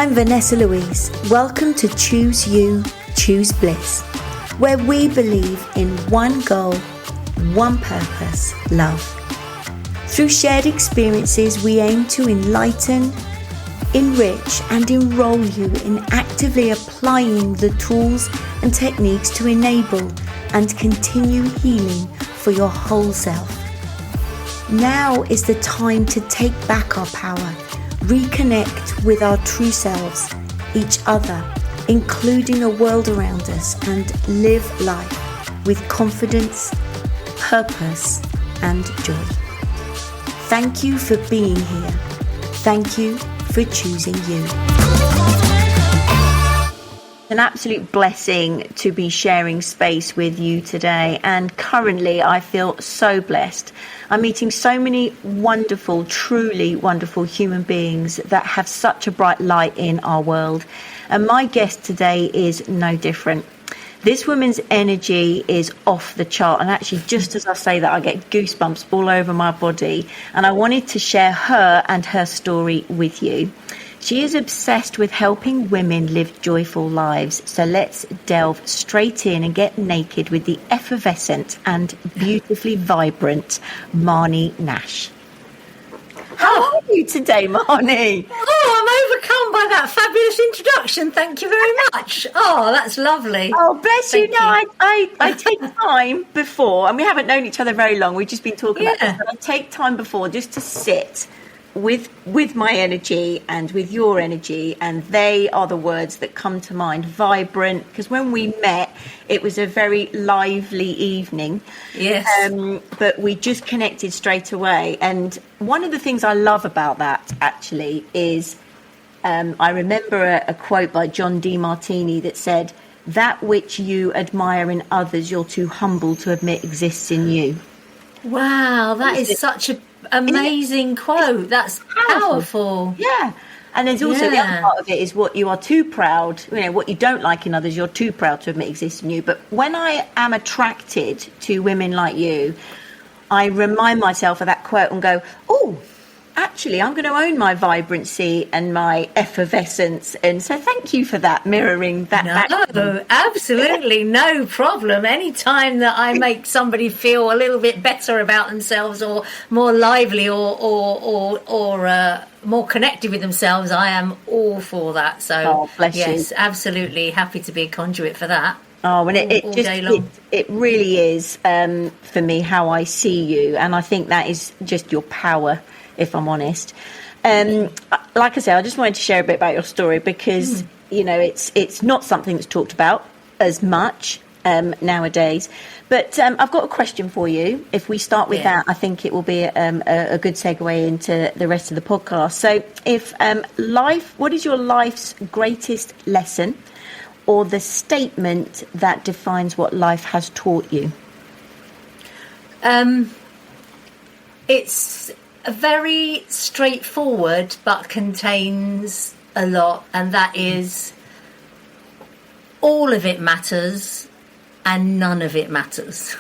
I'm Vanessa Louise. Welcome to Choose You, Choose Bliss, where we believe in one goal, one purpose, love. Through shared experiences, we aim to enlighten, enrich, and enroll you in actively applying the tools and techniques to enable and continue healing for your whole self. Now is the time to take back our power, reconnect with our true selves, each other, including the world around us, and live life with confidence, purpose, and joy. Thank you for being here. Thank you for choosing you. An absolute blessing to be sharing space with you today, and currently I feel so blessed. I'm meeting so many wonderful, truly wonderful human beings that have such a bright light in our world, and my guest today is no different. This woman's energy is off the chart, and actually just as I say that I get goosebumps all over my body, and I wanted to share her and her story with you. She is obsessed with helping women live joyful lives. So let's delve straight in and get naked with the effervescent and beautifully vibrant Marnie Nash. How are you today, Marnie? Oh, I'm overcome by that fabulous introduction. Thank you very much. Oh, that's lovely. Oh, bless you. No, I take time before, and we haven't known each other very long. We've just been talking about this, but I take time before just to sit with my energy and with your energy, and they are the words that come to mind. Vibrant, because when we met it was a very lively evening. Yes. But we just connected straight away, and one of the things I love about that actually is I remember a quote by John D. Martini that said, "That which you admire in others you're too humble to admit exists in you." Wow, that is such an amazing quote. That's powerful. Yeah. And there's also the other part of it is what you are too proud, what you don't like in others, you're too proud to admit exists in you. But when I am attracted to women like you, I remind myself of that quote and go, oh, actually, I'm going to own my vibrancy and my effervescence. And so thank you for that, mirroring that. No, absolutely no problem. Anytime that I make somebody feel a little bit better about themselves or more lively or more connected with themselves, I am all for that. So, yes, absolutely happy to be a conduit for that. Oh, and it really is for me how I see you. And I think that is just your power, if I'm honest. Like I said, I just wanted to share a bit about your story because, it's not something that's talked about as much nowadays. But I've got a question for you. If we start with that, I think it will be a good segue into the rest of the podcast. So what is your life's greatest lesson or the statement that defines what life has taught you? It's very straightforward but contains a lot, and that is all of it matters and none of it matters.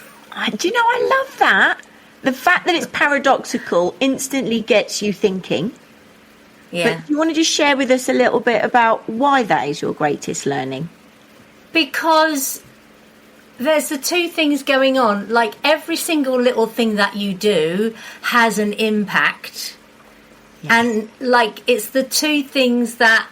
Do you know, I love that. The fact that it's paradoxical instantly gets you thinking. Yeah. But do you want to just share with us a little bit about why that is your greatest learning? Because there's the two things going on. Like every single little thing that you do has an impact. Yes. And like it's the two things that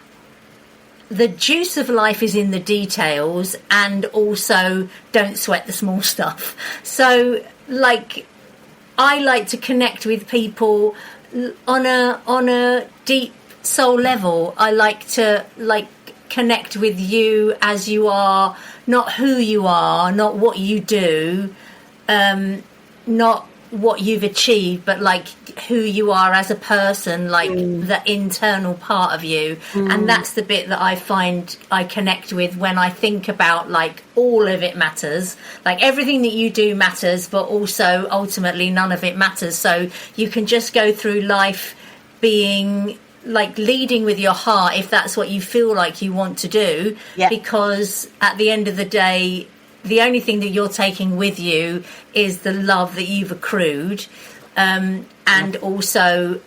the juice of life is in the details, and also don't sweat the small stuff. So like I like to connect with people on a deep soul level. I like to connect with you as you are, not who you are, not what you do, not what you've achieved, but like who you are as a person, like the internal part of you. And that's the bit that I find I connect with when I think about like all of it matters, like everything that you do matters, but also ultimately none of it matters. So you can just go through life being like leading with your heart if that's what you feel like you want to do, because at the end of the day the only thing that you're taking with you is the love that you've accrued, and also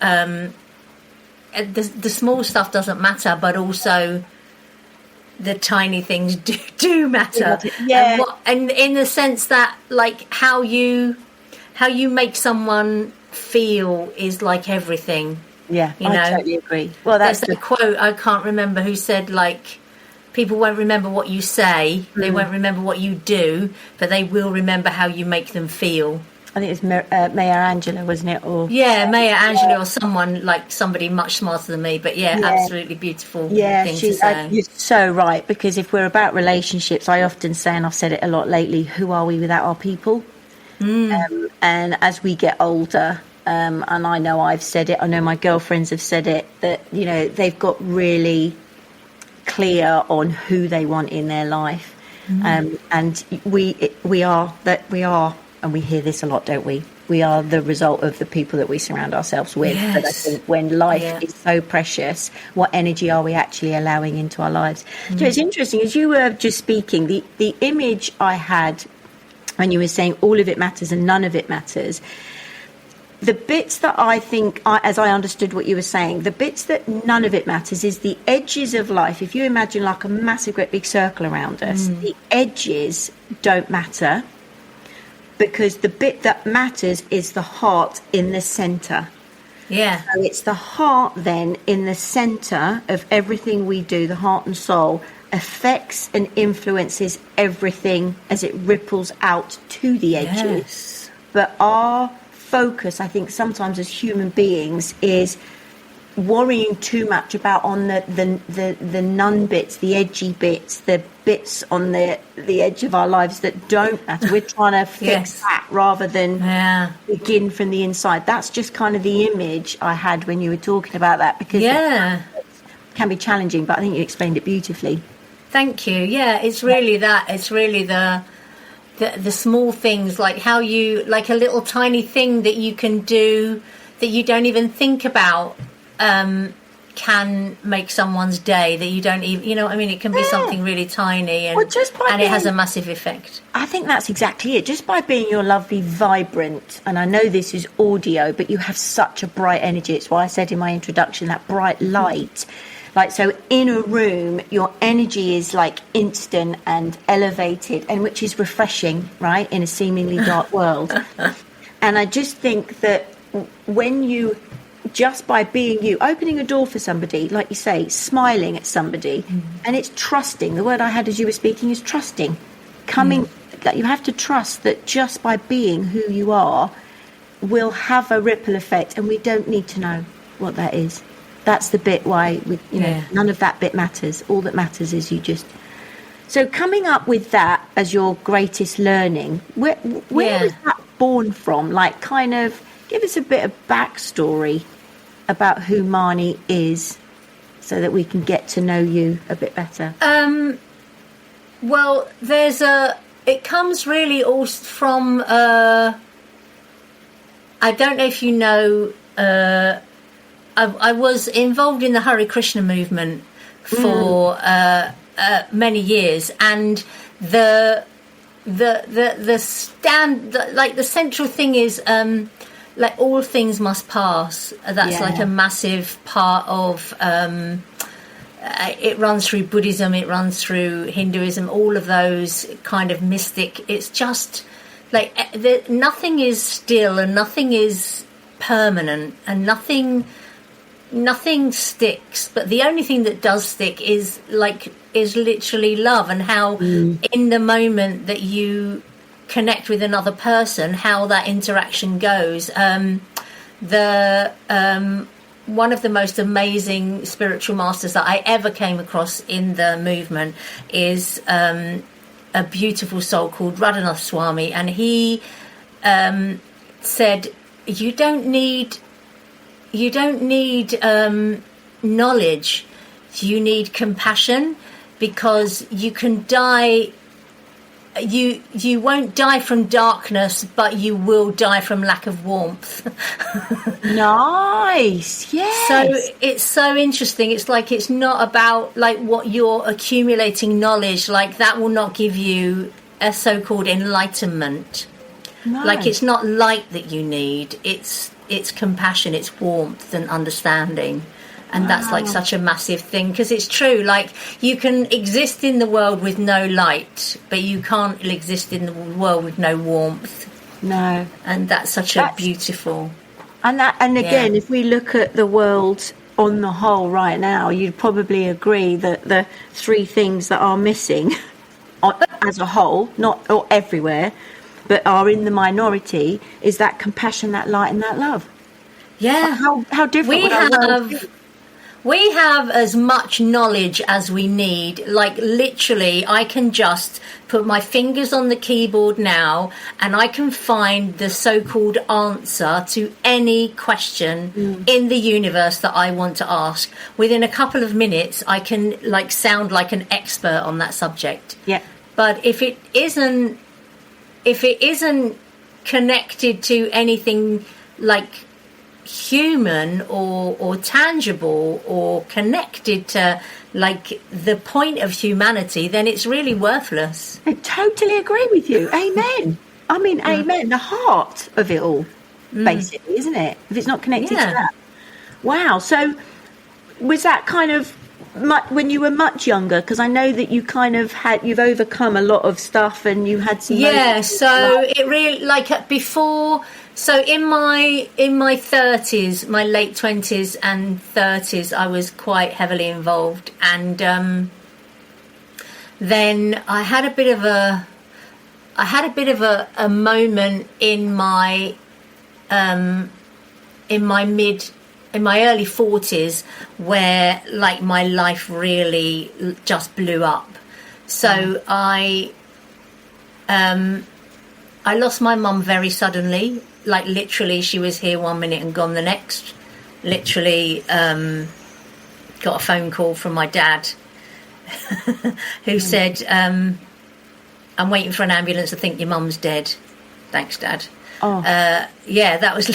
the small stuff doesn't matter, but also the tiny things do matter. Yeah. And in the sense that, like, how you make someone feel is like everything. Yeah, you know? I totally agree. Well, there's that quote, I can't remember who said, like, people won't remember what you say, they won't remember what you do, but they will remember how you make them feel. I think it was Maya Angelou, wasn't it? Or Maya Angelou, or someone, like, somebody much smarter than me. But absolutely beautiful thing to say. You're so right, because if we're about relationships, I often say, and I've said it a lot lately, who are we without our people? And as we get older, and I know I've said it, I know my girlfriends have said it, that, you know, they've got really clear on who they want in their life. And we are, and we hear this a lot, don't we? We are the result of the people that we surround ourselves with. Yes. But I think when life is so precious, what energy are we actually allowing into our lives? So it's interesting, as you were just speaking, the image I had when you were saying all of it matters and none of it matters, the bits that I think, as I understood what you were saying, the bits that none of it matters is the edges of life. If you imagine like a massive, great big circle around us, the edges don't matter, because the bit that matters is the heart in the centre. Yeah. So it's the heart then in the centre of everything we do, the heart and soul, affects and influences everything as it ripples out to the edges. Yes. But our focus, I think, sometimes as human beings is worrying too much about on the none bits, the edgy bits, the bits on the edge of our lives that don't matter. We're trying to fix that rather than begin from the inside. That's just kind of the image I had when you were talking about that, because it can be challenging, but I think you explained it beautifully. Thank you. Yeah, it's really that. It's really the small things, like how you, like a little tiny thing that you can do that you don't even think about, can make someone's day, that you don't even, you know what I mean? It can be something really tiny, and it has a massive effect. I think that's exactly it. Just by being your lovely, vibrant, and I know this is audio, but you have such a bright energy. It's why I said in my introduction, that bright light. Like, so in a room, your energy is like instant and elevated, and which is refreshing, right, in a seemingly dark world. And I just think that when you, just by being you, opening a door for somebody, like you say, smiling at somebody, and it's trusting. The word I had as you were speaking is trusting. Coming, like, you have to trust that just by being who you are will have a ripple effect, and we don't need to know what that is. That's the bit why, none of that bit matters. All that matters is you just... So coming up with that as your greatest learning, where was that born from? Like, kind of, give us a bit of backstory about who Marnie is so that we can get to know you a bit better. Well, it comes really all from, I don't know if you know... I was involved in the Hare Krishna movement for many years, and the central thing is like all things must pass. That's like a massive part of. It runs through Buddhism, it runs through Hinduism, all of those kind of mystic. It's just like nothing is still and nothing is permanent and nothing sticks, but the only thing that does stick is literally love, and how in the moment that you connect with another person, how that interaction goes. One of the most amazing spiritual masters that I ever came across in the movement is a beautiful soul called Radhanath Swami, and he said, you don't need knowledge, you need compassion, because you can die, you won't die from darkness, but you will die from lack of warmth. Nice. Yes. So it's so interesting. It's like, it's not about like what you're accumulating knowledge, like that will not give you a so-called enlightenment. No. Like, it's not light that you need, it's compassion, it's warmth and understanding. And that's like such a massive thing, because it's true, like you can exist in the world with no light, but you can't exist in the world with no warmth. No. And that's a beautiful... And again, if we look at the world on the whole right now, you'd probably agree that the three things that are missing as a whole, not or everywhere, but are in the minority, is that compassion, that light, and that love. Yeah. How different would our world be? We have as much knowledge as we need. Like, literally, I can just put my fingers on the keyboard now and I can find the so-called answer to any question in the universe that I want to ask. Within a couple of minutes, I can, like, sound like an expert on that subject. Yeah. But if it isn't connected to anything, like, human or tangible or connected to like the point of humanity, then it's really worthless. I totally agree with you. Amen. I mean, amen. The heart of it all, basically, isn't it? If it's not connected to that. Wow. So was that kind of when you were much younger? Because I know that you kind of you've overcome a lot of stuff and you had some... Yeah, so it really, like before... So in my 30s, my late 20s and 30s, I was quite heavily involved, and then I had a bit of a moment in my early 40s where like my life really just blew up. So I lost my mum very suddenly. Like, literally, she was here one minute and gone the next. Literally, got a phone call from my dad who said, I'm waiting for an ambulance. I think your mum's dead. Thanks, Dad. Yeah, that was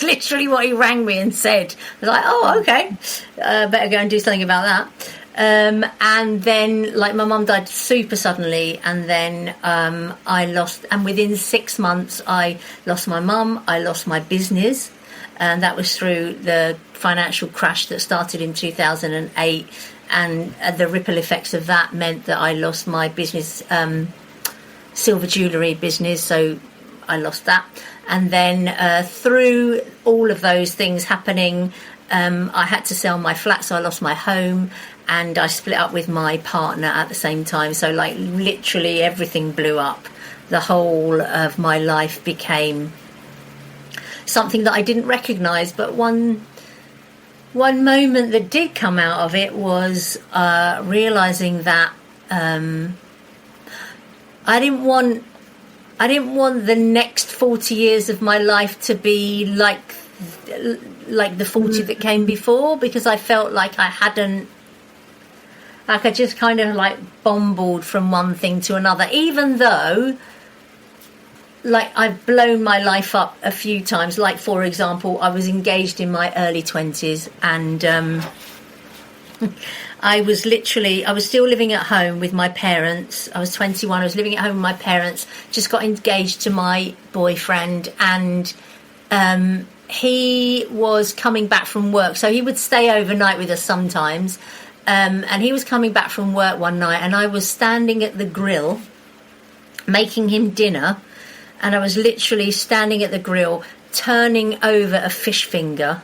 literally what he rang me and said. I was like, oh, okay. Better go and do something about that. And then, like, my mum died super suddenly, and then and within 6 months I lost my mum, I lost my business, and that was through the financial crash that started in 2008, and the ripple effects of that meant that I lost my business, silver jewellery business, so I lost that. And then through all of those things happening, I had to sell my flat, so I lost my home, and I split up with my partner at the same time. So, like, literally everything blew up. The whole of my life became something that I didn't recognise. But one moment that did come out of it was realising that I didn't want the next 40 years of my life to be like the 40 that came before, because I felt like I just kind of like bumbled from one thing to another, even though like I've blown my life up a few times. Like, for example, I was engaged in my early 20s, and I was still living at home with my parents. I was 21, I was living at home with my parents, just got engaged to my boyfriend, and he was coming back from work, so he would stay overnight with us sometimes. And he was coming back from work one night, and I was standing at the grill making him dinner, and I was literally standing at the grill turning over a fish finger.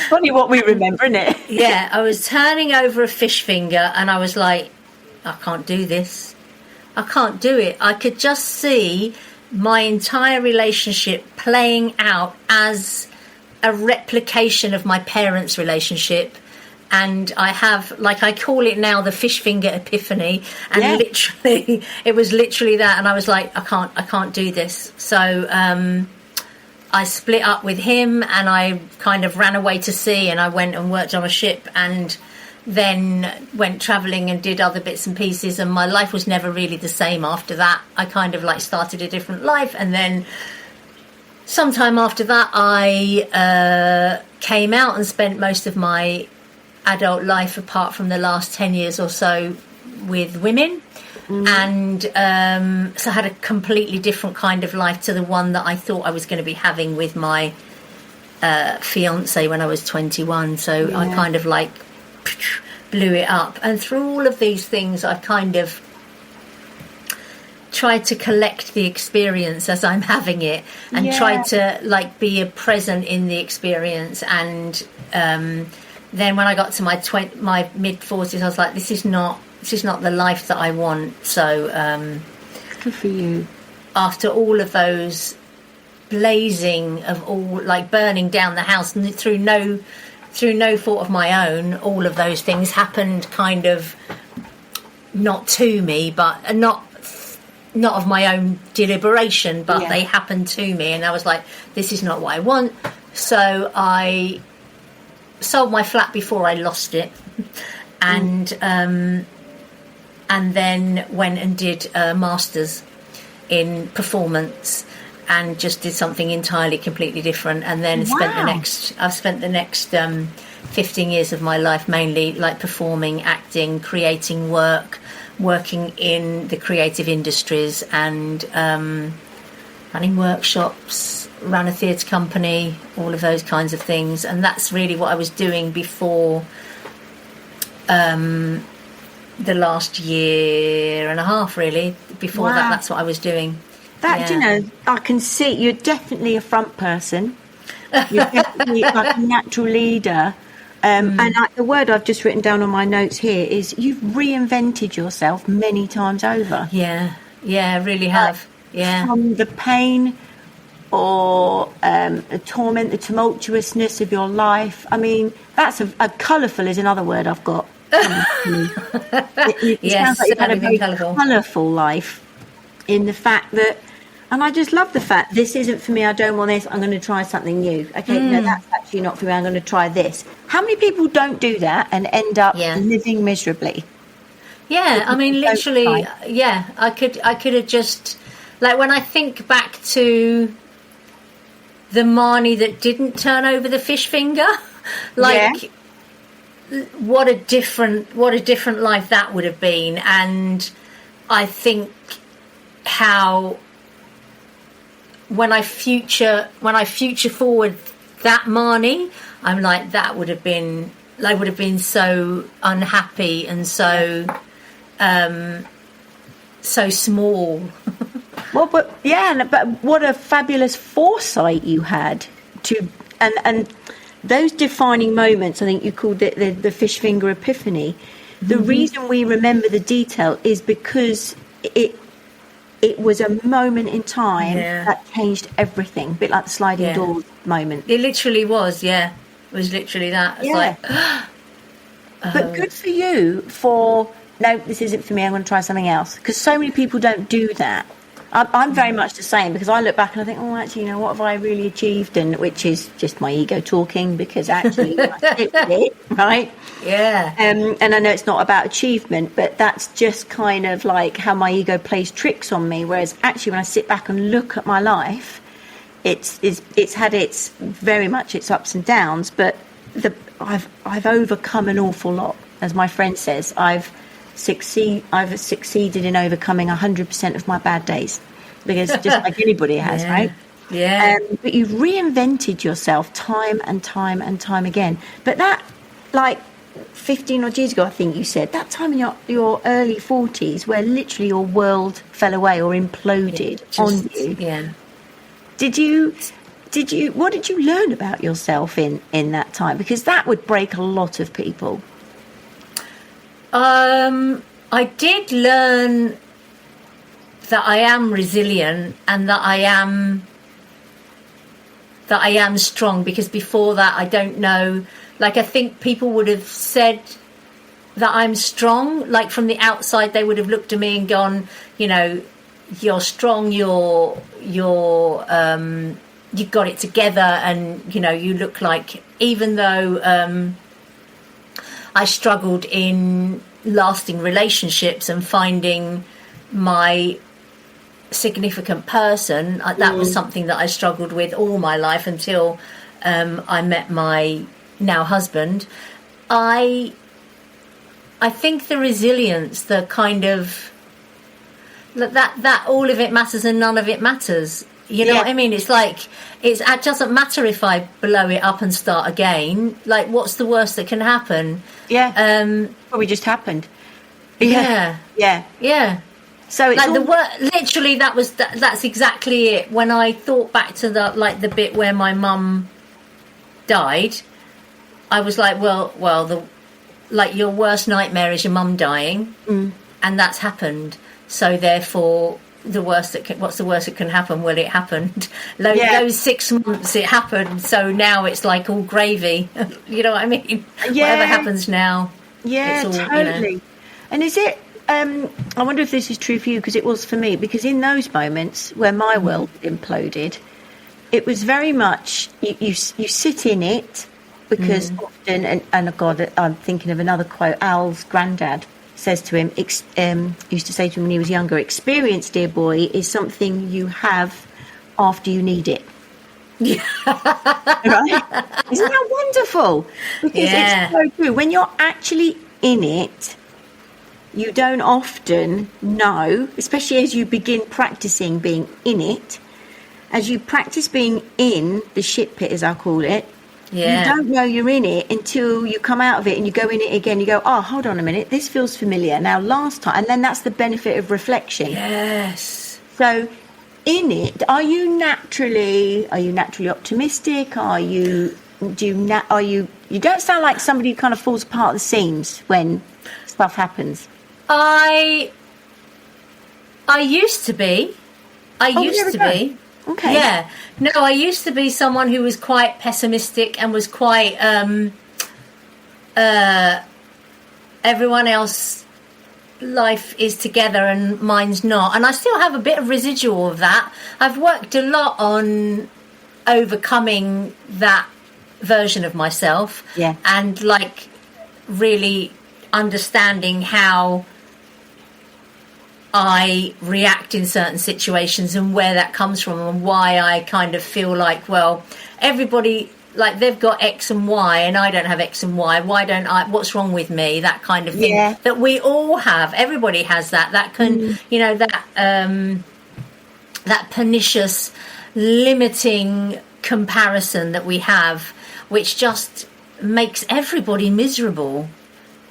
Funny what we remember, isn't it? Yeah, I was turning over a fish finger, and I was like, I can't do this. I can't do it. I could just see my entire relationship playing out as a replication of my parents' relationship. And I have, like, I call it now the fish finger epiphany, and literally it was literally that, and I was like, I can't do this. So I split up with him, and I kind of ran away to sea, and I went and worked on a ship, and then went travelling and did other bits and pieces, and my life was never really the same after that. I kind of like started a different life, and then sometime after that I came out and spent most of my adult life, apart from the last 10 years or so, with women. And so I had a completely different kind of life to the one that I thought I was going to be having with my fiance when I was 21, so I kind of like blew it up. And through all of these things, I've kind of tried to collect the experience as I'm having it, and try to like be a present in the experience. And then when I got to my mid 40s, I was like, this is not the life that I want. So good for you. After all of those blazing of all, like burning down the house, and through no fault of my own, all of those things happened kind of not to me, but not of my own deliberation, but they happened to me, and I was like, this is not what I want. So I sold my flat before I lost it, and then went and did a master's in performance, and just did something entirely completely different. And then I've spent the next 15 years of my life mainly like performing, acting, creating work, working in the creative industries, and running workshops, ran a theatre company, all of those kinds of things. And that's really what I was doing before the last year and a half, really. Before that, that's what I was doing. That, you know, I can see you're definitely a front person. You're definitely like a natural leader. And the word I've just written down on my notes here is you've reinvented yourself many times over. Yeah, I really have. From the pain or the torment, the tumultuousness of your life. I mean, that's a colourful is another word I've got. It sounds like you've had a very colourful life, in the fact that, and I just love the fact, this isn't for me, I don't want this, I'm going to try something new. Okay, no, that's actually not for me, I'm going to try this. How many people don't do that and end up living miserably? Yeah, I mean, literally, I could have just, like, when I think back to the Marnie that didn't turn over the fish finger, like, what a different life that would have been. And I think how when I future forward that Marnie, I'm like, that would have been, I would have been so unhappy and so so small. Well, but what a fabulous foresight you had to, and those defining moments, I think you called it the fish finger epiphany. The reason we remember the detail is because it was a moment in time that changed everything, a bit like the sliding door moment. It literally was, it was literally that. It's like, but good for you for, no, this isn't for me, I'm going to try something else. Because so many people don't do that. I'm very much the same, because I look back and I think, oh, actually, you know, what have I really achieved? And which is just my ego talking, because actually I stick with it, right? Yeah. And I know it's not about achievement, but that's just kind of like how my ego plays tricks on me. Whereas actually, when I sit back and look at my life, it's had its very much its ups and downs, but I've overcome an awful lot. As my friend says, I've succeeded in overcoming 100% of my bad days, because just like anybody has, right? Yeah. But you've reinvented yourself time and time and time again. But that, like 15 odd years ago, I think you said, that time in your early 40s, where literally your world fell away or imploded on you. Yeah. What did you learn about yourself in that time? Because that would break a lot of people. I did learn that I am resilient and that I am strong, because before that, I don't know, like, I think people would have said that I'm strong, like from the outside they would have looked at me and gone, you know, you're strong, you've got it together, and you know, you look like, even though I struggled in lasting relationships and finding my significant person, that was something that I struggled with all my life until I met my now husband. I think the resilience, the kind of that all of it matters and none of it matters. You know what I mean? It's like, it doesn't matter if I blow it up and start again. Like, what's the worst that can happen? Yeah. Probably just happened. Yeah. Yeah. Yeah. So it's like literally that's exactly it. When I thought back to the bit where my mum died, I was like, well, your worst nightmare is your mum dying, and that's happened. So therefore, what's the worst that can happen? Well, it happened. Those 6 months, it happened. So now it's like all gravy. You know what I mean? Yeah. Whatever happens now. Yeah, it's all, totally. You know. And is it? I wonder if this is true for you, because it was for me. Because in those moments where my world imploded, it was very much you sit in it, because often, and God, I'm thinking of another quote. Al's granddad says to him, used to say to him when he was younger, experience, dear boy, is something you have after you need it. Yeah. Right? Isn't that wonderful? Because it's so true. When you're actually in it, you don't often know, especially as you begin practicing being in it, as you practice being in the shit pit, as I call it, you don't know you're in it until you come out of it and you go in it again. You go, oh, hold on a minute, this feels familiar. Now, last time, and then that's the benefit of reflection. Yes. So, in it, are you naturally optimistic? You don't sound like somebody who kind of falls apart at the seams when stuff happens. I used to be. I used to be. Okay. Yeah. No, I used to be someone who was quite pessimistic and was quite everyone else life is together and mine's not. And I still have a bit of residual of that. I've worked a lot on overcoming that version of myself. Yeah. And like really understanding how I react in certain situations and where that comes from, and why I kind of feel like, well, everybody, like, they've got X and Y and I don't have X and Y. Why don't I? What's wrong with me? That kind of thing that we all have. Everybody has that. That can, you know, that pernicious, limiting comparison that we have, which just makes everybody miserable.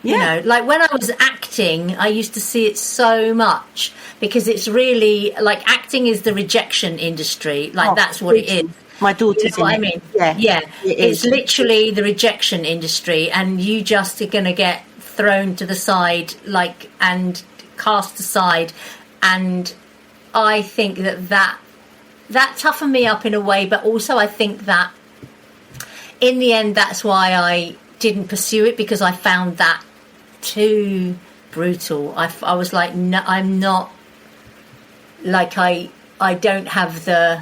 You know, like when I was acting, I used to see it so much, because it's really like, acting is the rejection industry. Like, that's what it is. My daughter's, you know what I mean? Yeah. It's literally the rejection industry, and you just are going to get thrown to the side, like, and cast aside. And I think that toughened me up in a way, but also I think that in the end, that's why I didn't pursue it, because I found that too brutal. I was like, no, I'm not, like, I don't have the,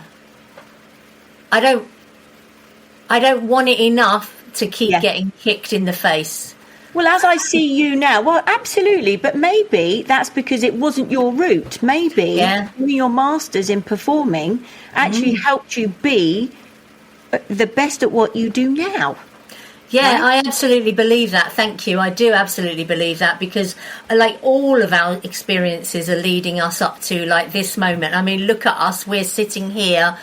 I don't want it enough to keep getting kicked in the face. Well, as I see you now, well, absolutely, but maybe that's because it wasn't your route. Maybe doing your masters in performing actually helped you be the best at what you do now. Yeah, I absolutely believe that. Thank you. I do absolutely believe that, because like all of our experiences are leading us up to like this moment. I mean, look at us. We're sitting here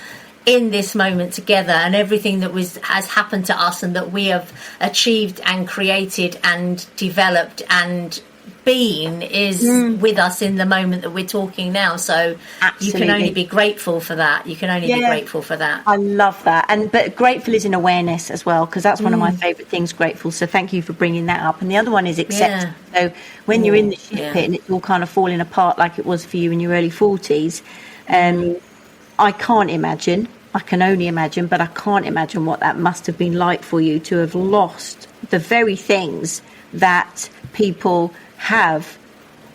in this moment together, and everything that has happened to us and that we have achieved and created and developed and been is with us in the moment that we're talking now. So you can only be grateful for that. You can only be grateful for that. I love that. But grateful is an awareness as well, because that's one of my favourite things, grateful. So thank you for bringing that up. And the other one is acceptance. So when you're in the shit pit and it's all kind of falling apart like it was for you in your early 40s, I can't imagine. I can only imagine, but I can't imagine what that must have been like for you to have lost the very things that people have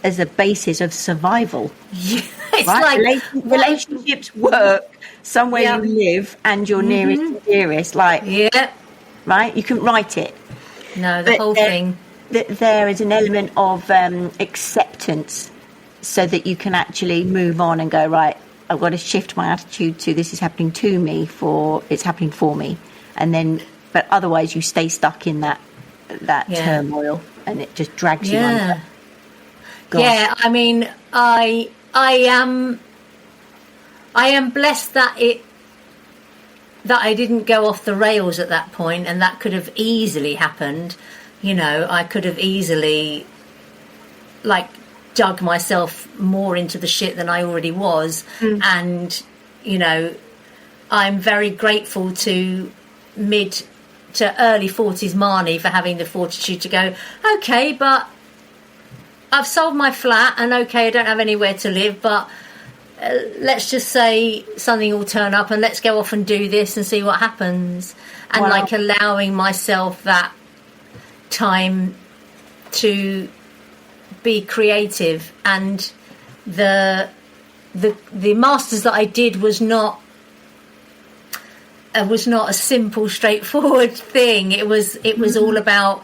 as a basis of survival. It's right? like relationships, work, somewhere you live, and your nearest and dearest. Like, right? You can write it. No, the whole thing. There is an element of acceptance, so that you can actually move on and go, right, I've got to shift my attitude to this is happening to me, it's happening for me. And then, but otherwise you stay stuck in that turmoil, and it just drags you under. Gosh. Yeah, I mean, I am I am blessed that I didn't go off the rails at that point, and that could have easily happened. I could have easily dug myself more into the shit than I already was. And I'm very grateful to mid to early 40s Marnie for having the fortitude to go, okay, but I've sold my flat, and okay, I don't have anywhere to live, but let's just say something will turn up, and let's go off and do this and see what happens. And allowing myself that time to be creative. And the masters that I did was not a simple, straightforward thing. It was all about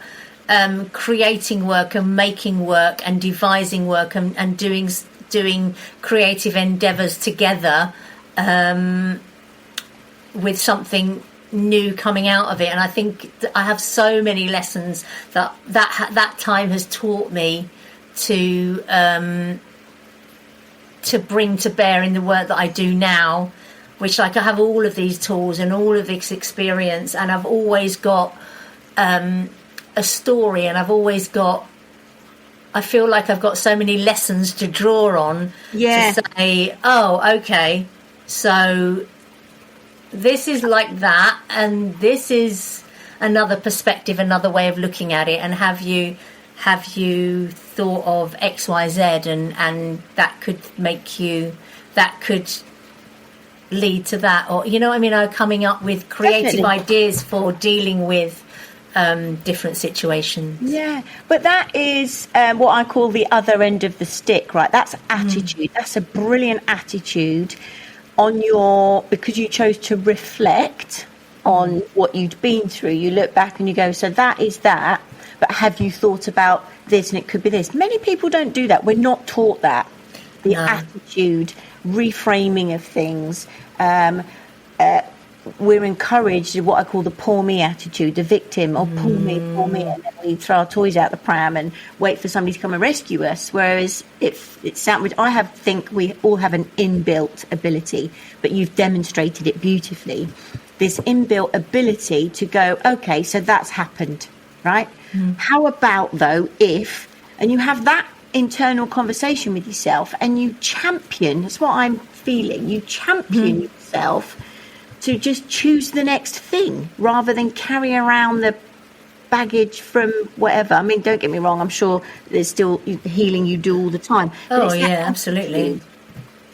creating work and making work and devising work and doing creative endeavours together, with something new coming out of it. And I think I have so many lessons that time has taught me to bring to bear in the work that I do now, which I have all of these tools and all of this experience, and I've always got a story, and I feel like I've got so many lessons to draw on to say, oh, okay, so this is like that, and this is another perspective, another way of looking at it. And have you thought of X, Y, Z, and that could lead to that, or coming up with creative ideas for dealing with different situations. But that is what I call the other end of the stick, right? That's attitude. That's a brilliant attitude because you chose to reflect on what you'd been through. You look back and you go, so that is that, but have you thought about this, and it could be this. Many people don't do that. We're not taught that. The attitude, reframing of things. We're encouraged what I call the poor me attitude, the victim, or poor me, and then we throw our toys out the pram and wait for somebody to come and rescue us. Whereas I think we all have an inbuilt ability, but you've demonstrated it beautifully. This inbuilt ability to go, okay, so that's happened, right? How about though and you have that internal conversation with yourself, and you champion, that's what I'm feeling, you champion yourself to just choose the next thing rather than carry around the baggage from whatever. I mean, don't get me wrong, I'm sure there's still healing you do all the time. Oh, yeah, absolutely.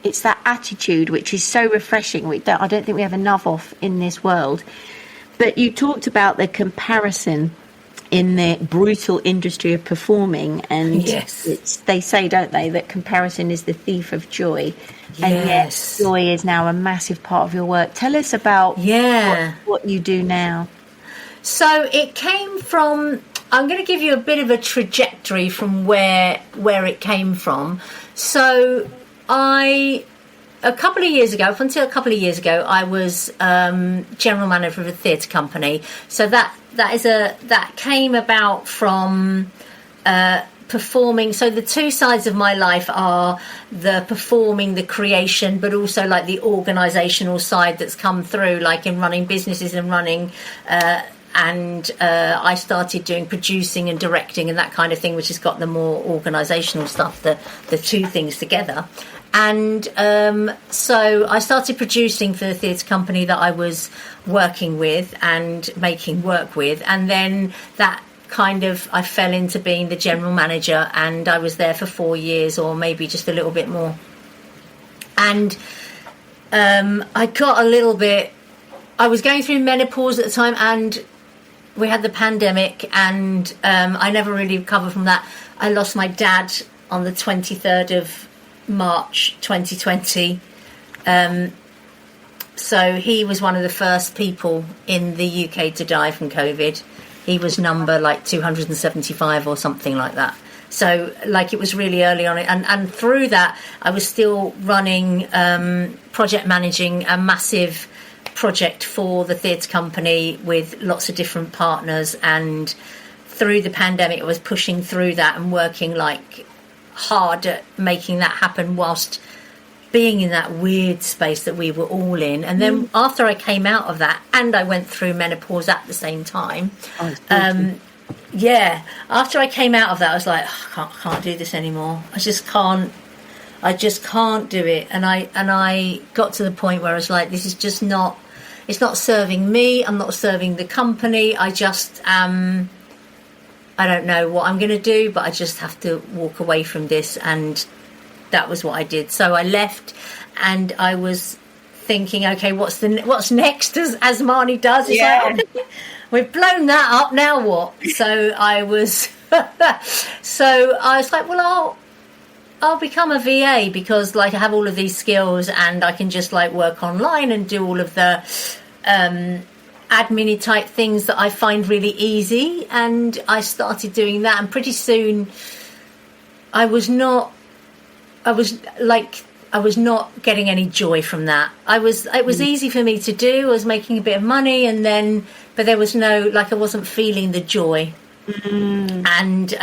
It's that attitude which is so refreshing. I don't think we have enough of in this world. But you talked about the comparison in the brutal industry of performing, and they say, don't they, that comparison is the thief of joy. And yet joy is now a massive part of your work. Tell us about what you do now. So it came from, I'm going to give you a bit of a trajectory from where it came from. So up until a couple of years ago, I was general manager of a theatre company. So that came about from performing. So the two sides of my life are the performing, the creation, but also like the organisational side that's come through, like in running businesses and running. I started doing producing and directing and that kind of thing, which has got the more organisational stuff, the two things together. And so I started producing for the theatre company that I was working with and making work with. And then that I fell into being the general manager, and I was there for 4 years, or maybe just a little bit more. And I got I was going through menopause at the time, and we had the pandemic, and I never really recovered from that. I lost my dad on the 23rd of March 2020. So he was one of the first people in the UK to die from COVID. He was number 275 or something like that. So it was really early on. And through that, I was still running, project managing a massive project for the theatre company with lots of different partners. And through the pandemic, I was pushing through that and working hard at making that happen whilst being in that weird space that we were all in. And then after I came out of that, and I went through menopause at the same time, after I came out of that, I was like, I can't do this anymore. I just can't do it. And I got to the point where I was like, this is just not, it's not serving me. I'm not serving the company. I just I don't know what I'm going to do, but I just have to walk away from this. And that was what I did. So I left, and I was thinking, okay, what's next? As Marnie does. It's like, okay, we've blown that up. Now what? So I was like, well, I'll become a VA, because like I have all of these skills, and I can just like work online and do all of the admin type things that I find really easy. And I started doing that, and pretty soon I was not getting any joy from that. It was easy for me to do. I was making a bit of money, but there was no, like, I wasn't feeling the joy. And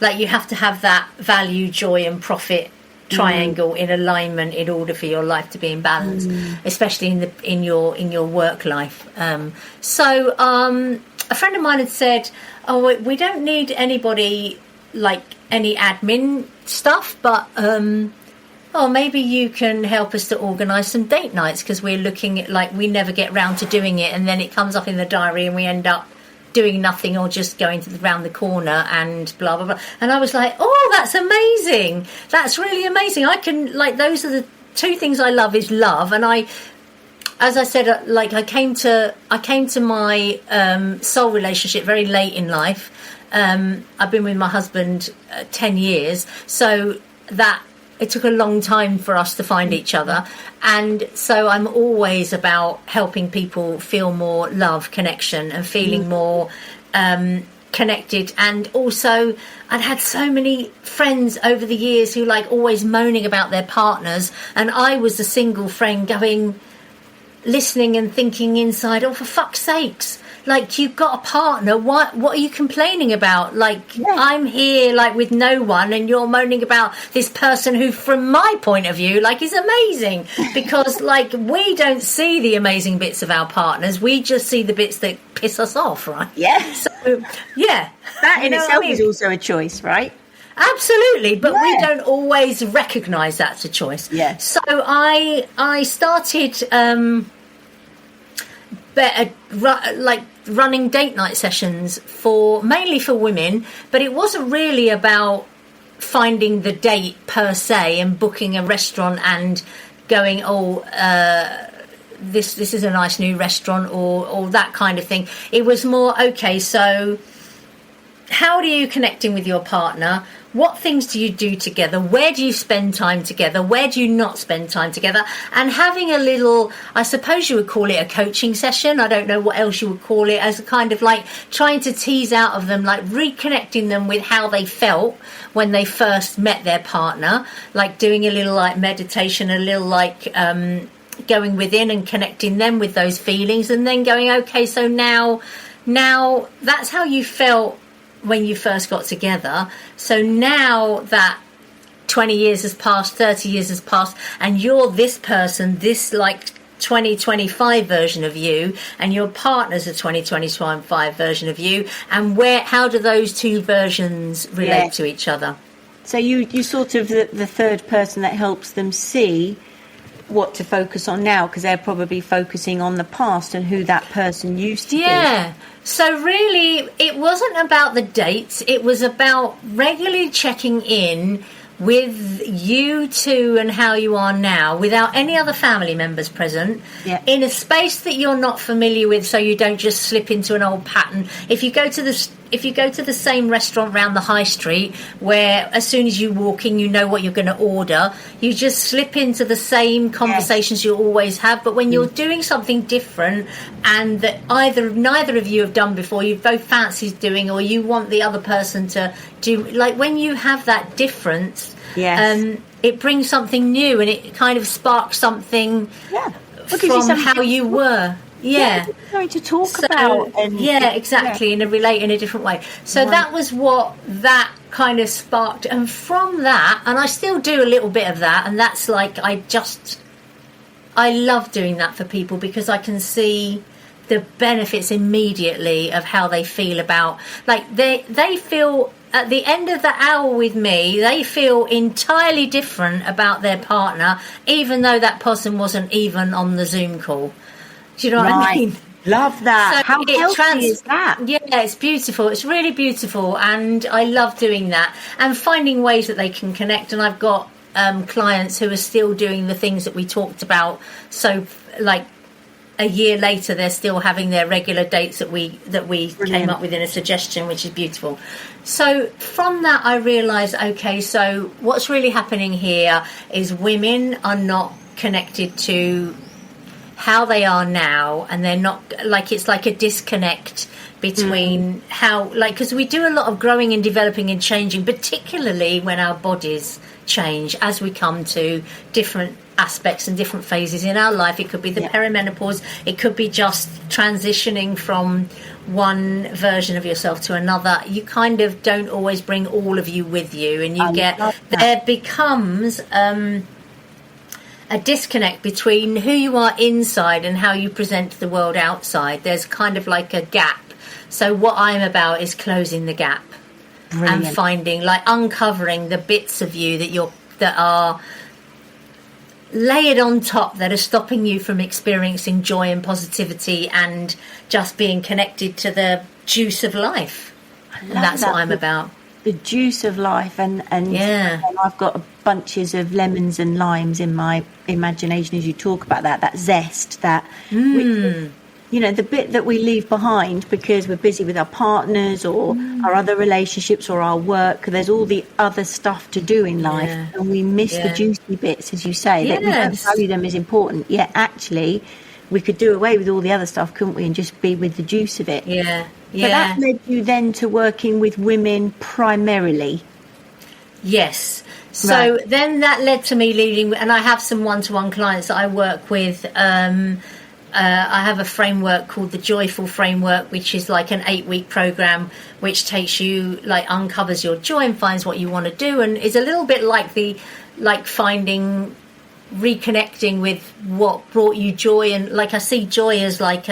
like, you have to have that value, joy and profit triangle in alignment in order for your life to be in balance, especially in your work life. So a friend of mine had said, oh, we don't need anybody, like any admin stuff, but maybe you can help us to organise some date nights, because we're looking at, like, we never get round to doing it, and then it comes up in the diary and we end up doing nothing, or just going round the corner and blah blah blah. And I was like, oh, that's amazing, that's really amazing. I can, like, those are the two things I love, is love. And as I said, like, I came to my soul relationship very late in life. I've been with my husband 10 years, so that it took a long time for us to find each other. And so I'm always about helping people feel more love, connection, and feeling more connected. And also, I'd had so many friends over the years who, like, always moaning about their partners, and I was a single friend listening and thinking inside, oh, for fuck's sakes, like, you've got a partner, what are you complaining about? Like, I'm here, like, with no one, and you're moaning about this person who, from my point of view, like, is amazing. Because, like, we don't see the amazing bits of our partners, we just see the bits that piss us off, right? Yeah. So, yeah. That in itself is also a choice, right? Absolutely, but we don't always recognise that's a choice. Yeah. So I started running date night sessions mainly for women, but it wasn't really about finding the date per se and booking a restaurant and going, this is a nice new restaurant, or that kind of thing. It was more, okay, so how are you connecting with your partner? What things do you do together? Where do you spend time together? Where do you not spend time together? And having a little, I suppose you would call it a coaching session. I don't know what else you would call it, as a kind of like trying to tease out of them, like reconnecting them with how they felt when they first met their partner, like doing a little like meditation, a little like going within and connecting them with those feelings, and then going, okay, so now that's how you felt when you first got together. So now that 20 years has passed, 30 years has passed, and you're this person, this like 2025 version of you, and your partner's a 2025 version of you, and how do those two versions relate to each other? So you sort of the third person that helps them see what to focus on now, because they're probably focusing on the past and who that person used to be. So really, it wasn't about the dates. It was about regularly checking in with you two and how you are now, without any other family members present, in a space that you're not familiar with, so you don't just slip into an old pattern. If you go to the same restaurant round the high street, where as soon as you walk in you know what you're going to order, you just slip into the same conversations you always have. But when you're doing something different, and that neither of you have done before, you both fancy doing, or you want the other person to do, like, when you have that difference, it brings something new, and it kind of sparks something from how you were. Something to talk about. And, exactly, and relate in a different way. So that was what that kind of sparked. And from that, and I still do a little bit of that, and that's like, I love doing that for people because I can see the benefits immediately of how they feel about, like, they feel at the end of the hour with me, they feel entirely different about their partner, even though that person wasn't even on the Zoom call. Do you know what I mean? Love that. So how healthy is that? Yeah, it's beautiful. It's really beautiful, and I love doing that and finding ways that they can connect. And I've got clients who are still doing the things that we talked about. So, like, a year later, they're still having their regular dates that we came up with in a suggestion, which is beautiful. So from that, I realised, okay, so what's really happening here is women are not connected to how they are now, and they're not, like, it's like a disconnect between how, like, because we do a lot of growing and developing and changing, particularly when our bodies change as we come to different aspects and different phases in our life. It could be the perimenopause, it could be just transitioning from one version of yourself to another. You kind of don't always bring all of you with you, and there becomes a disconnect between who you are inside and how you present to the world outside. There's kind of like a gap. So what I'm about is closing the gap. Brilliant. And finding, like, uncovering the bits of you that are layered on top, that are stopping you from experiencing joy and positivity and just being connected to the juice of life. And that's what I'm about. The juice of life, and I've got bunches of lemons and limes in my imagination as you talk about that zest, that which, you know, the bit that we leave behind because we're busy with our partners or our other relationships or our work. There's all the other stuff to do in life, and we miss the juicy bits, as you say, that we don't value them as important. Yet actually we could do away with all the other stuff, couldn't we, and just be with the juice of it. But that led you then to working with women primarily. Yes. So then that led to me leading, and I have some one-to-one clients that I work with. I have a framework called the Joyful Framework, which is like an 8-week program which takes you, like, uncovers your joy and finds what you want to do, and is a little bit like reconnecting with what brought you joy. And, like, I see joy as like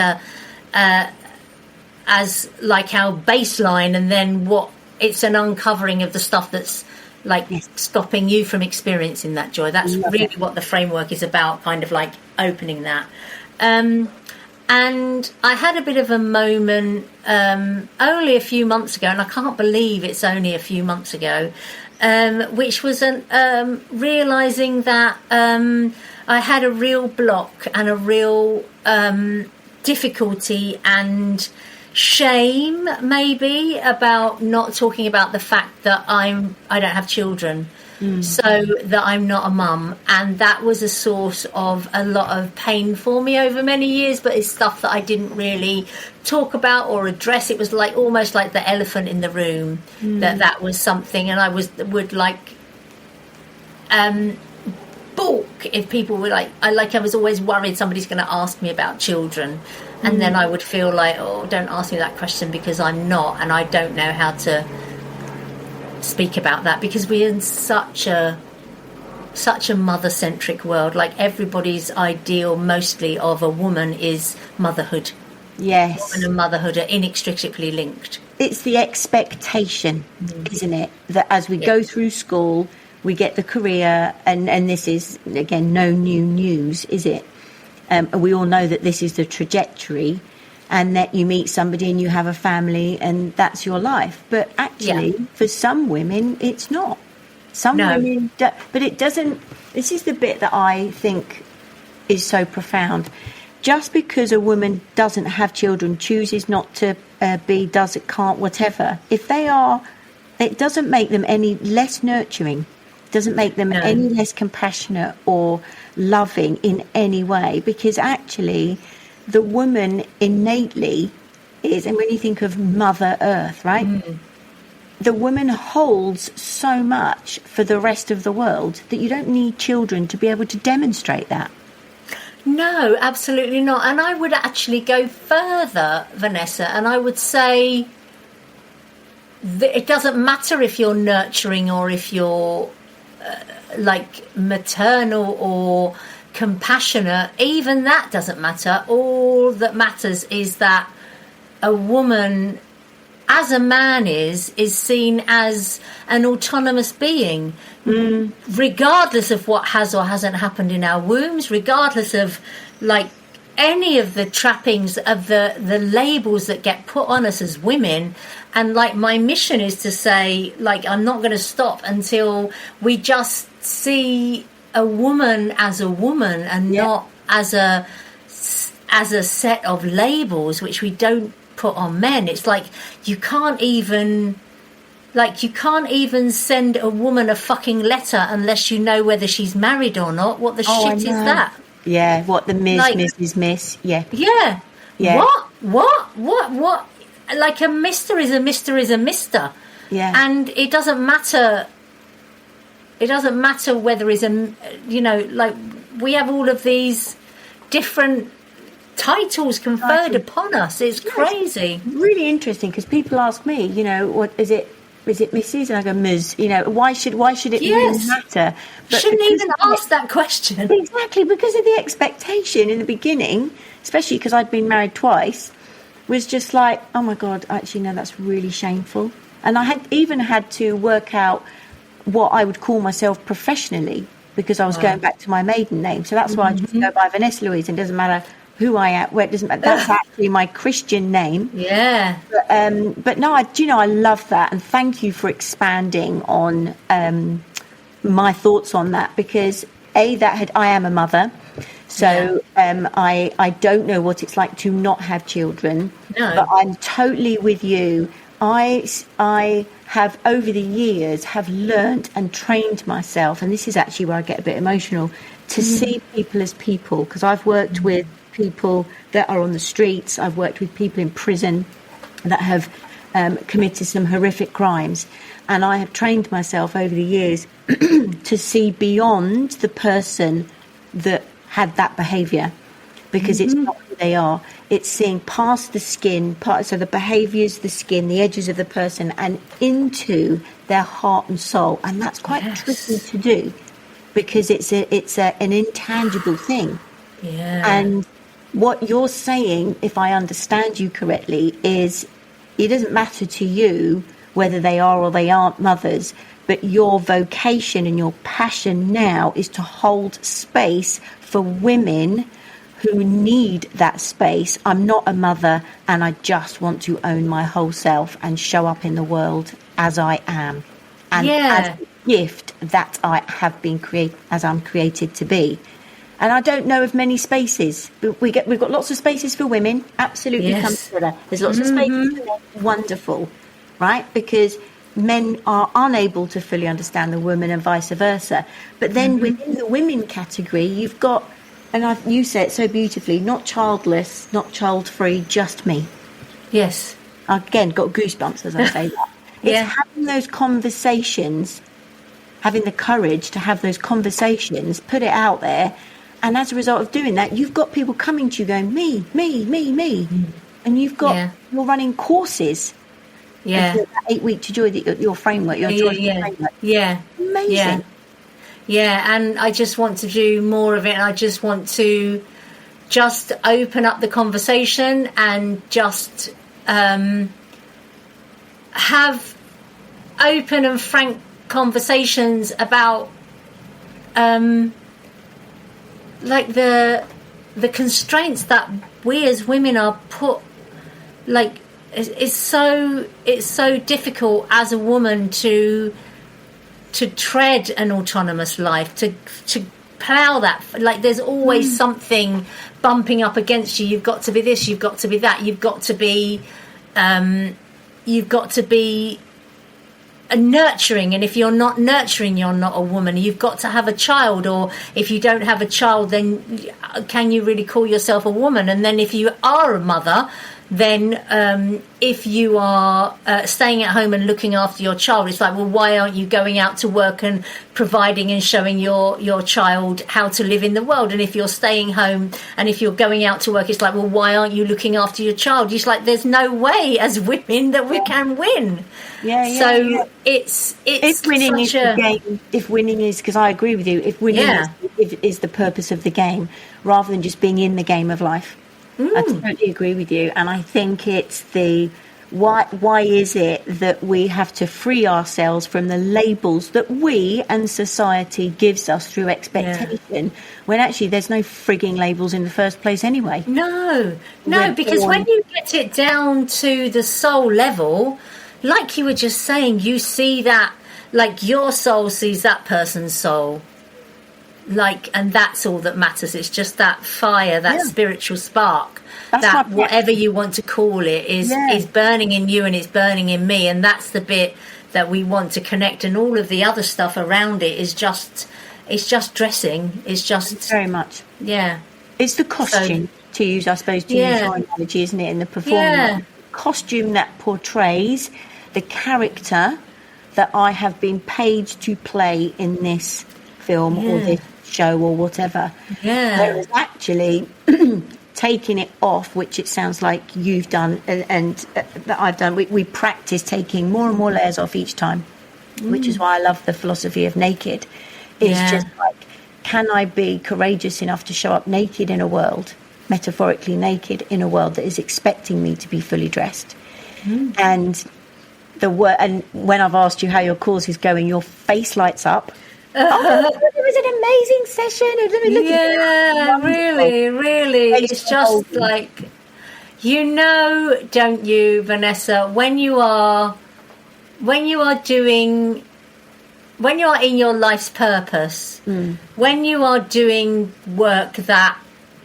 as like our baseline, and then what it's an uncovering of the stuff that's, like, stopping you from experiencing that joy. That's really what the framework is about, kind of like opening that. And I had a bit of a moment only a few months ago, and I can't believe it's only a few months ago, which was realising that I had a real block and a real difficulty and shame, maybe, about not talking about the fact that I don't have children. So that I'm not a mum, and that was a source of a lot of pain for me over many years, but it's stuff that I didn't really talk about or address. It was like almost like the elephant in the room, that was something, and I would like balk if people were like, I was always worried somebody's going to ask me about children, and then I would feel like, oh, don't ask me that question because I'm not, and I don't know how to speak about that, because we're in such a mother-centric world. Like, everybody's ideal mostly of a woman is motherhood. Yes. Woman and motherhood are inextricably linked. It's the expectation, isn't it, that as we go through school, we get the career, and this is, again, no new news, is it? We all know that this is the trajectory, and that you meet somebody and you have a family and that's your life. But actually, for some women, it's not. Some women, but it doesn't. This is the bit that I think is so profound. Just because a woman doesn't have children, chooses not to be, does it, can't, whatever, if they are, it doesn't make them any less nurturing, doesn't make them any less compassionate or loving in any way, because actually the woman innately is, and when you think of Mother Earth, right, the woman holds so much for the rest of the world that you don't need children to be able to demonstrate that. No, absolutely not. And I would actually go further, Vanessa, and I would say it doesn't matter if you're nurturing or if you're like maternal or compassionate. Even that doesn't matter. All that matters is that a woman, as a man is seen as an autonomous being, regardless of what has or hasn't happened in our wombs, regardless of like any of the trappings of the labels that get put on us as women. And like my mission is to say, like, I'm not going to stop until we just see a woman and not as a set of labels which we don't put on men. It's like you can't even send a woman a fucking letter unless you know whether she's married or not. What the shit is that? Yeah, what the Mrs. Miss. Yeah. What? Like a mister is a mister is a mister. Yeah. And it doesn't matter. It doesn't matter whether it's a, like we have all of these different titles conferred upon us. It's crazy. It's really interesting because people ask me, what is it? Is it Mrs.? And I go, Ms. Why should it even matter? But shouldn't even ask that question. Exactly, because of the expectation in the beginning, especially because I'd been married twice, was just like, oh my God, actually, no, that's really shameful. And I had to work out what I would call myself professionally because I was going back to my maiden name. So that's why I just go by Vanessa Louise, and it doesn't matter who I am, where it doesn't matter. That's actually my Christian name. Yeah. But no, I love that, and thank you for expanding on my thoughts on that, because I am a mother, so I don't know what it's like to not have children. No. But I'm totally with you. I have over the years have learnt and trained myself, and this is actually where I get a bit emotional, to see people as people, because I've worked with people that are on the streets. I've worked with people in prison that have committed some horrific crimes, and I have trained myself over the years to see beyond the person that had that behaviour, because it's not who they are. It's seeing past the skin, so the behaviours, the skin, the edges of the person, and into their heart and soul, and that's quite tricky to do because it's an intangible thing. Yeah. And what you're saying, if I understand you correctly, is it doesn't matter to you whether they are or they aren't mothers, but your vocation and your passion now is to hold space for women who need that space. I'm not a mother, and I just want to own my whole self and show up in the world as I am, and as a gift that I have been as I'm created to be. And I don't know of many spaces. We've got lots of spaces for women. Absolutely, come together. There's lots of spaces for men. Wonderful, right? Because men are unable to fully understand the woman, and vice versa. But then within the women category, you've got, and you say it so beautifully, not childless, not child-free, just me. Yes. Again, got goosebumps as I say that. It's having those conversations, having the courage to have those conversations, put it out there. And as a result of doing that, you've got people coming to you going, me. And you're running courses. Yeah. That 8-week to joy, your framework, your joy framework. Yeah. Amazing. Yeah, and I just want to do more of it. And I just want to just open up the conversation and just have open and frank conversations about like the constraints that we as women are put, like it's so difficult as a woman to tread an autonomous life, to plough that, like there's always something bumping up against you. You've got to be this, you've got to be that, you've got to be nurturing, and if you're not nurturing, you're not a woman. You've got to have a child, or if you don't have a child, then can you really call yourself a woman? And then if you are a mother, then if you are staying at home and looking after your child, it's like, well, why aren't you going out to work and providing and showing your child how to live in the world? And if you're staying home and if you're going out to work, it's like, well, why aren't you looking after your child? It's like, there's no way as women that we can win. It's if winning is the game, if winning is, because I agree with you, if winning is the purpose of the game rather than just being in the game of life. I totally agree with you, and I think it's the why is it that we have to free ourselves from the labels that we and society gives us through expectation, when actually there's no frigging labels in the first place anyway. No, because when you get it down to the soul level, like you were just saying, you see that, like, your soul sees that person's soul. Like, and that's all that matters. It's just that fire, that spiritual spark, that whatever you want to call it is burning in you and it's burning in me. And that's the bit that we want to connect. And all of the other stuff around it is just, it's just dressing. It's just very much. Yeah. It's the costume, to use, I suppose, to use your analogy, isn't it? In the performance, costume that portrays the character that I have been paid to play in this film or this show or whatever. Whereas actually taking it off, which it sounds like you've done and that I've done, we practice taking more and more layers off each time, which is why I love the philosophy of naked. It's just like, can I be courageous enough to show up naked in a world, metaphorically naked in a world that is expecting me to be fully dressed? And and when I've asked you how your course is going, your face lights up. It was an amazing session. Really. It's just like, don't you, Vanessa, when you are in your life's purpose, when you are doing work that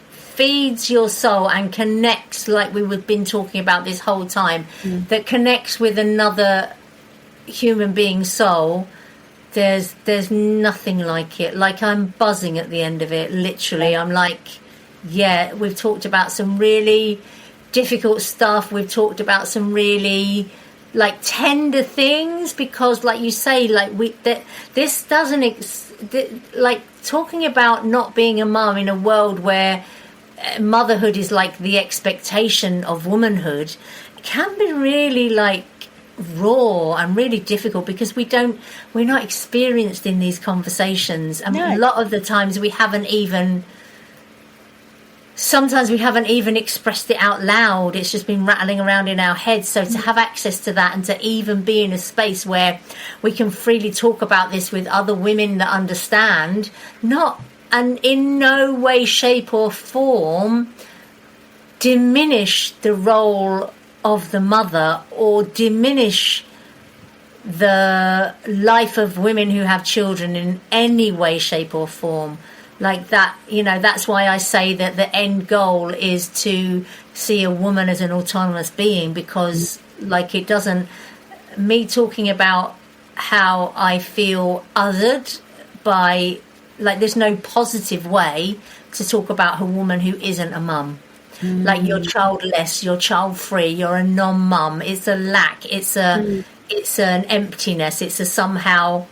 feeds your soul and connects, like we've been talking about this whole time, that connects with another human being's soul, there's nothing like it. Like, I'm buzzing at the end of it, literally. I'm like, we've talked about some really difficult stuff. We've talked about some really, like, tender things, because, like you say, like, this doesn't like, talking about not being a mum in a world where motherhood is like the expectation of womanhood, can be really, like, raw and really difficult, because we're not experienced in these conversations, and a lot of the times sometimes we haven't even expressed it out loud. It's just been rattling around in our heads. So to have access to that, and to even be in a space where we can freely talk about this with other women that understand, and in no way, shape or form diminish the role of the mother or diminish the life of women who have children in any way, shape or form. Like that, that's why I say that the end goal is to see a woman as an autonomous being, because, like, it doesn't, me talking about how I feel othered by, like, there's no positive way to talk about a woman who isn't a mum. Like, you're childless, you're child free, you're a non-mum. It's a lack. It's an emptiness. It's a somehow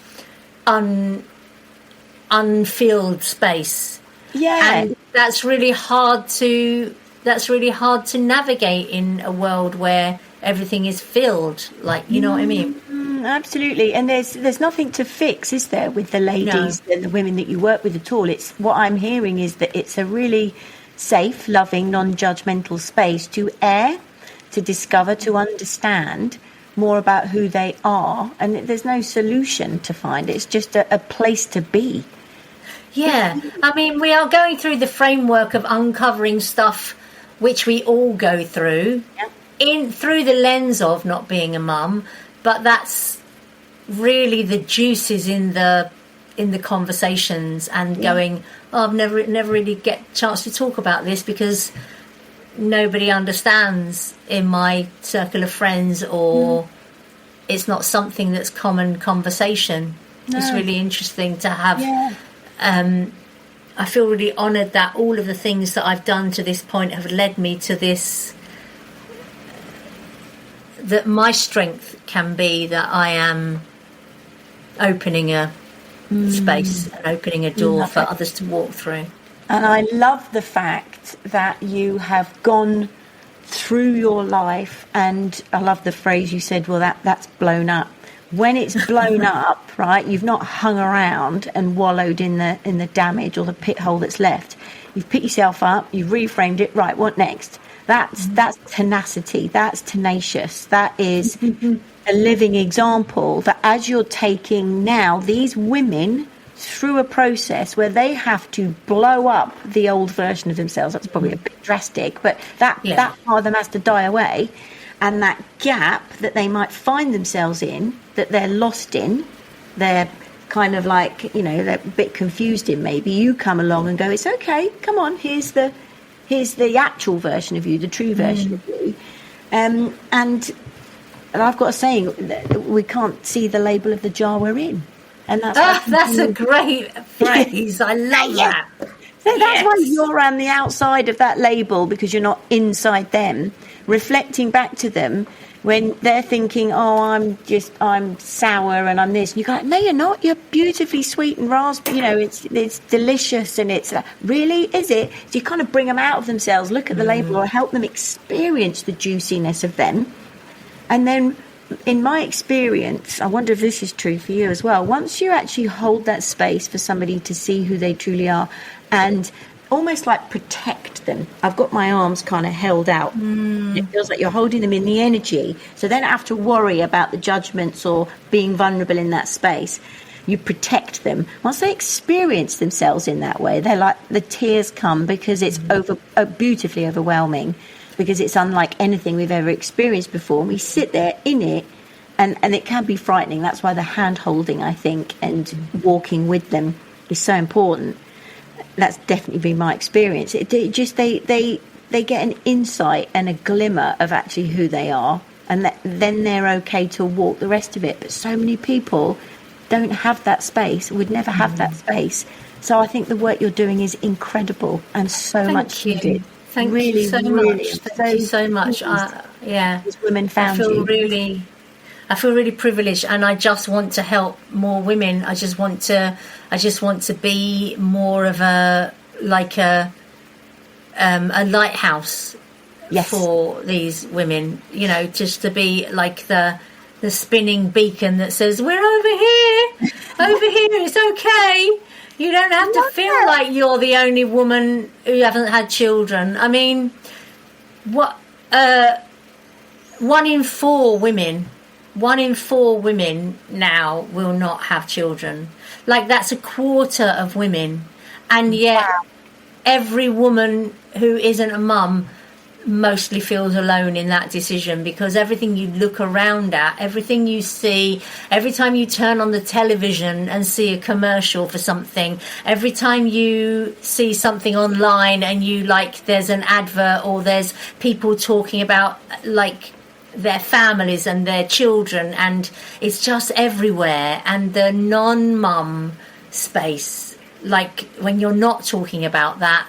unfilled space. And that's really hard to navigate in a world where everything is filled. Like, you know what I mean? Absolutely. And there's nothing to fix, is there, with the ladies and the women that you work with at all? It's what I'm hearing is that it's a really safe, loving, non-judgmental space to air, to discover, to understand more about who they are. And there's no solution to find. It's just a place to be. Yeah. I mean, we are going through the framework of uncovering stuff which we all go through through the lens of not being a mum, but that's really the juices in the conversations, and going, I've never really get a chance to talk about this because nobody understands in my circle of friends, or it's not something that's common conversation. It's really interesting to have. I feel really honoured that all of the things that I've done to this point have led me to this that my strength can be that I am opening a space and opening a door for others to walk through. And I love the fact that you have gone through your life, and I love the phrase you said, well, that's blown up. When it's blown up, right, you've not hung around and wallowed in the damage or the pit hole that's left. You've picked yourself up, you've reframed it, right, what next? That's tenacity, that's tenacious, that is a living example that as you're taking now these women through a process where they have to blow up the old version of themselves. That's probably a bit drastic, but that part of them has to die away. And that gap that they might find themselves in, that they're lost in, they're kind of like, they're a bit confused in, maybe you come along and go, it's okay, come on, here's the actual version of you, the true version of you. And I've got a saying, we can't see the label of the jar we're in. And that's a great phrase. I love that. So that's why you're on the outside of that label, because you're not inside them, reflecting back to them when they're thinking, oh, I'm sour and I'm this. And you go, no, you're not. You're beautifully sweet and raspberry. It's delicious, and it's really, is it? So you kind of bring them out of themselves, look at the label, or help them experience the juiciness of them. And then, in my experience, I wonder if this is true for you as well, once you actually hold that space for somebody to see who they truly are and almost like protect them. I've got my arms kind of held out. It feels like you're holding them in the energy. So they don't have to worry about the judgments or being vulnerable in that space. You protect them. Once they experience themselves in that way, they're like, the tears come because it's beautifully overwhelming. Because it's unlike anything we've ever experienced before. And we sit there in it, and it can be frightening. That's why the hand-holding, I think, and walking with them is so important. That's definitely been my experience. They get an insight and a glimmer of actually who they are, and then they're okay to walk the rest of it. But so many people don't have that space, would never have that space. So I think the work you're doing is incredible and so much needed. Thank you so much. Thank you so much. These women found you. I feel really privileged, and I just want to help more women. I just want to be more of a lighthouse for these women. Just to be like the spinning beacon that says, "We're over here. Over here. It's okay." You don't have to feel like you're the only woman who hasn't had children. I mean, what? 1 in 4 women now will not have children. Like, that's a quarter of women, and yet every woman who isn't a mum mostly feels alone in that decision, because everything you look around at, everything you see, every time you turn on the television and see a commercial for something, every time you see something online and there's an advert or there's people talking about their families and their children, and it's just everywhere. And the non-mum space, when you're not talking about that,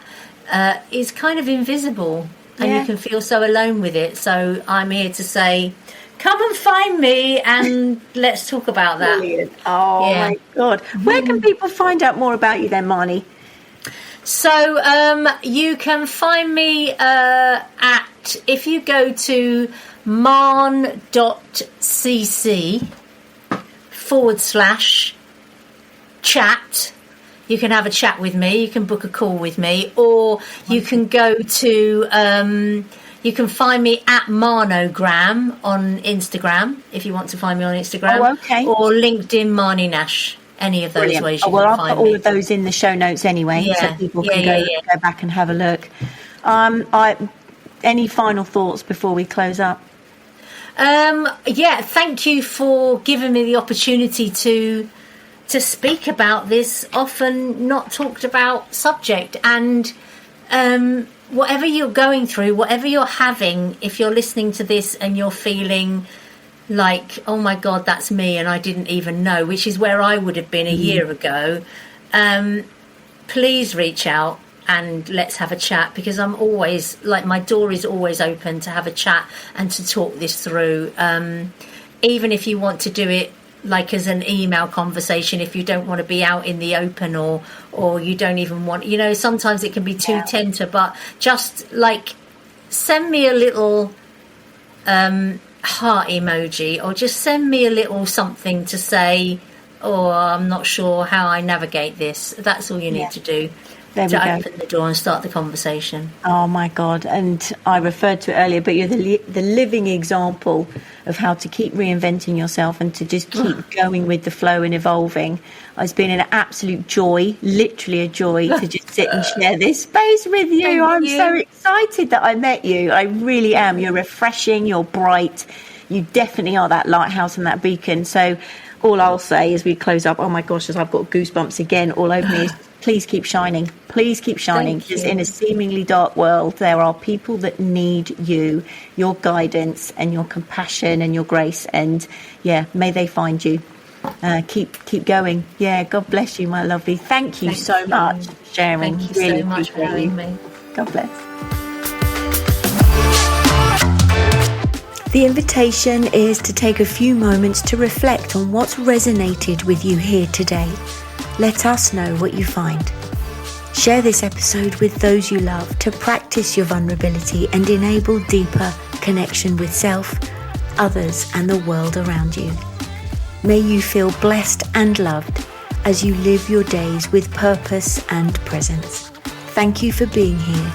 is kind of invisible. And you can feel so alone with it. So I'm here to say, come and find me and let's talk about that. Brilliant. Oh, my God. Where can people find out more about you then, Marnie? So you can find me if you go to marn.cc/chat. You can have a chat with me. You can book a call with me, or you can go to. You can find me at Marnogram on Instagram if you want to find me on Instagram. Oh, okay. Or LinkedIn Marnie Nash. Any of those Brilliant. ways you can can find me. I'll put all of those in the show notes anyway, so people can go back and have a look. Any final thoughts before we close up? Thank you for giving me the opportunity to speak about this often not talked about subject. And whatever you're going through, whatever you're having, if you're listening to this and you're feeling like, oh my God, that's me and I didn't even know, which is where I would have been a year ago, please reach out and let's have a chat, because I'm always, like, my door is always open to have a chat and to talk this through. Even if you want to do it like as an email conversation, if you don't want to be out in the open, or you don't even want, sometimes it can be too tender, but just like send me a little heart emoji, or just send me a little something to say, oh, I'm not sure how I navigate this. That's all you need to do to open the door and start the conversation. Oh my God. And I referred to it earlier, but you're the living example of how to keep reinventing yourself and to just keep going with the flow and evolving. It's been an absolute joy, literally a joy, to just sit and share this space with you. I'm so excited that I met you. I really am. You're refreshing, you're bright. You definitely are that lighthouse and that beacon. So all I'll say as we close up, oh my gosh, as I've got goosebumps again all over me, is please keep shining. Please keep shining. Because in a seemingly dark world, there are people that need you, your guidance and your compassion and your grace. And may they find you. Keep going. God bless you, my lovely. Thank you so much for sharing. Thank you so much for having me. God bless. The invitation is to take a few moments to reflect on what's resonated with you here today. Let us know what you find. Share this episode with those you love to practice your vulnerability and enable deeper connection with self, others, and the world around you. May you feel blessed and loved as you live your days with purpose and presence. Thank you for being here,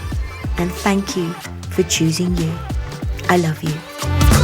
and thank you for choosing you. I love you.